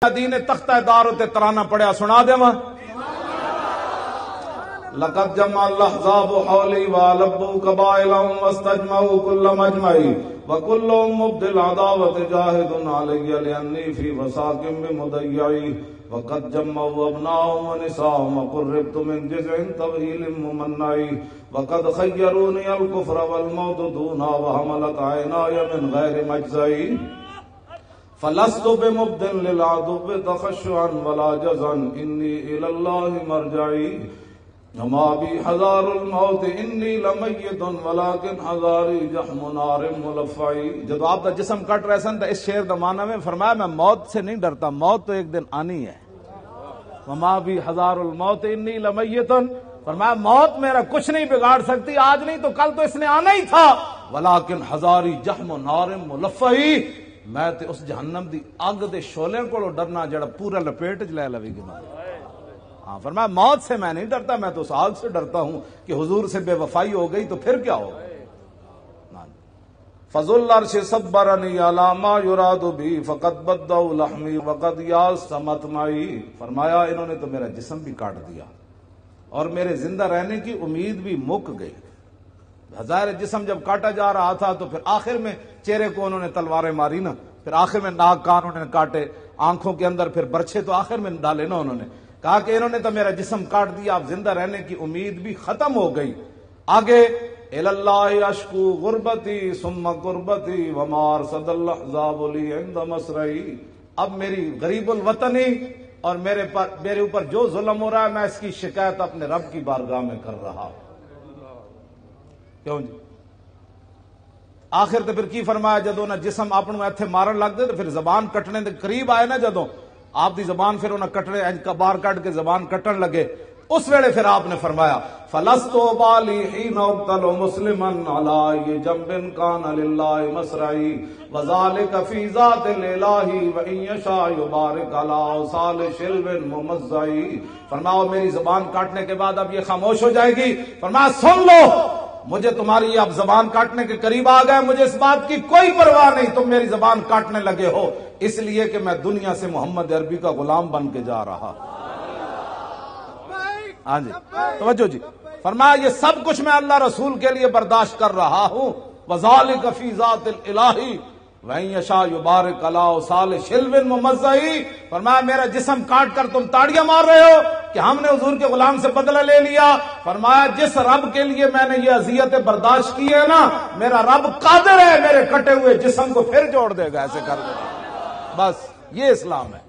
دین تختہ دار تے ترانہ پڑھیا سنا دے ماں لقد جمع الاحزاب حولی ولبوا قبائلهم واستجمعوا كل مجمعي وكلهم مبدل عداوة جاهد علي لأني في وساق بمضيعي وقد جمعوا أبناءهم ونساءهم وقربت من جزع طويل ممنعي وقد خيروني الكفر والموت دونا وحملت عيناي من غير مجزعي فلست بمبدل للعدو تخشعا ولا جزعا إني إلى الله مرجعي وما بي حذار الموت انی لمیت ولکن حذاری جحم نار ملفعی. جب آپ کا جسم کٹ رہے سن تو اس شعر دا معنی میں فرمایا میں موت سے نہیں ڈرتا، موت تو ایک دن آنی ہے. وما بی حذار الموت انی لمیت، فرمایا موت میرا کچھ نہیں بگاڑ سکتی، آج نہیں تو کل تو اس نے آنا ہی تھا. ولکن حذاری جحم نار ملفعی، میں تے اس جہنم دی اگ دے شعلے کو ڈرنا جڑا پورا لپیٹ چ لے لوے گی. ہاں فرمایا موت سے میں نہیں ڈرتا، میں تو اس آگ سے ڈرتا ہوں کہ حضور سے بے وفائی ہو گئی تو پھر کیا ہوگا. فضل العرش صبرنی علی ما یراد بی فقد بدوا لحمی وقد یاس مطمعی. فرمایا انہوں نے تو میرا جسم بھی کاٹ دیا اور میرے زندہ رہنے کی امید بھی مک گئی. ظاہر جسم جب کاٹا جا رہا تھا تو پھر آخر میں چہرے کو انہوں نے تلواریں ماری نا، پھر آخر میں ناک کان انہوں نے کاٹے، آنکھوں کے اندر پھر برچھے تو آخر میں ڈالے نا. انہوں نے کہا کہ انہوں نے تو میرا جسم کاٹ دیا، اب زندہ رہنے کی امید بھی ختم ہو گئی. آگے الاللہ اشکو غربتی ثم قربتی وما ارصد الاحزاب لی عند مسرعی. اب میری غریب الوطنی اور میرے اوپر جو ظلم ہو رہا ہے میں اس کی شکایت اپنے رب کی بارگاہ میں کر رہا ہوں. کیوں جی آخر تو پھر کی فرمایا جدو نہ جسم اپنوں ایتھے مارن لگ دے تو پھر زبان کٹنے دے قریب آئے نا، جدو آپ دی زبان پھر انہیں کٹنے باہر کٹ کے زبان کٹن لگے، اس ویلے پھر آپ نے فرمایا فلستو بالی حین اقتل مسلما علی جنب کان للہ مسرعی وذالک فی ذات الالہ وان یشاء یبارک علی اوصال شلو ممزعی. فرمایا میری زبان کاٹنے کے بعد اب یہ خاموش ہو جائے گی. فرمایا سن لو، مجھے تمہاری اب زبان کاٹنے کے قریب آ گئے، مجھے اس بات کی کوئی پرواہ نہیں تم میری زبان کاٹنے لگے ہو، اس لیے کہ میں دنیا سے محمد عربی کا غلام بن کے جا رہا. ہاں جی توجہ جی. فرمایا یہ سب کچھ میں اللہ رسول کے لیے برداشت کر رہا ہوں. وذالک فی ذات الالہ وان یشاء یبارک علی اوصال شلو ممزعی. فرمایا میرا جسم کاٹ کر تم تاڑیاں مار رہے ہو کہ ہم نے حضور کے غلام سے بدلہ لے لیا. فرمایا جس رب کے لیے میں نے یہ اذیتیں برداشت کی ہے نا، میرا رب قادر ہے میرے کٹے ہوئے جسم کو پھر جوڑ دے گا، ایسے کر دے گا. بس یہ اسلام ہے.